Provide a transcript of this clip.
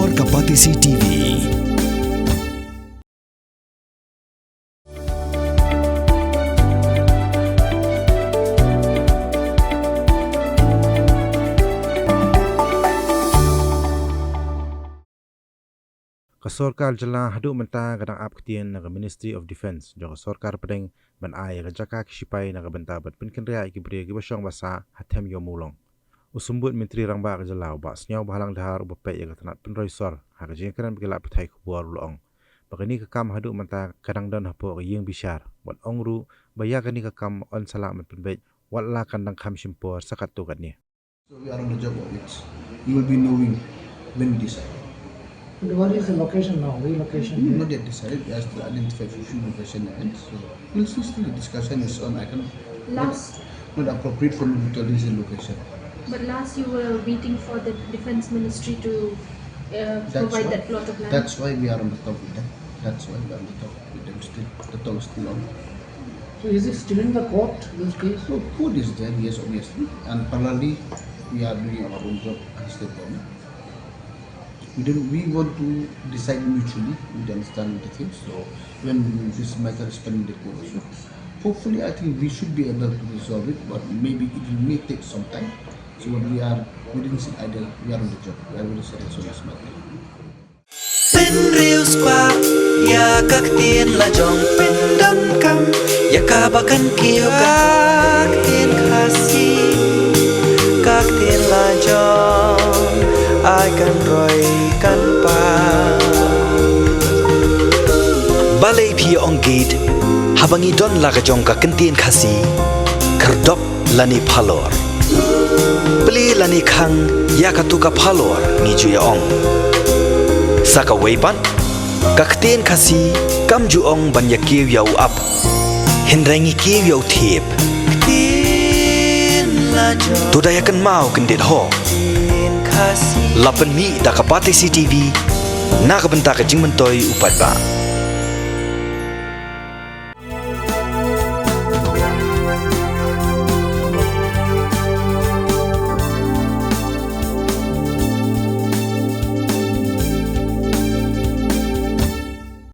Sorkar TV. Sorkar jala haduk mentah kadang ap Ktien naga Ministry of Defence jo Sorkar pedeng ban ai rajaka kisipai naga benta bat pinken ria ikibri gibasong basa hatem Ïewmawlong usumbut menteri rangba jala ba snyau bahalang dahar ubape ya tanat penroi sor ha jengkeran bigala pithai kubuar ulong bagani ka kam haduk mentah kadang dan hapo yeng bishar wat ongru baya kani ka kam on sala mat penbej walla kandang kham simpor sakat tugatni. So we are on the job of it. You will be knowing when we decide. What is the location now? Relocation? Not yet decided. We have to identify few location and so we'll see. Still the discussion is on. I cannot. Not appropriate for me to tell this location. But last you were waiting for the Defence Ministry to provide that plot of land. That's why we are on the top with them. That's why we are on the top with them. Still, the talk is still on. So is it still in the court, this case? So court is there, yes, obviously, and parallelly we are doing our own job as the government. We want to decide mutually. We understand the things. So when this matter is pending the court, so hopefully I think we should be able to resolve it. But maybe it may take some time. So we didn't sit idle. We are on the job. We are going to settle this matter. Penriu squad ya Ktien la jong pendam kam ya kabakan kiu Ktien khasi Ktien la jong ai kan roi kan pa balai phi ong gate habangi don la jong ka Ktien khasi kerdop lani phalor beli lani khang ya katuka phalor ni ju ya ong saka weipan Ktien khasi kam ju ong ban ya kiu yau up hinrengi kiu yau thiep Ktien la jong tu dayakan mau kendit ho lapan mi da kapati CTV na kabenta ka jingmentoi upat ba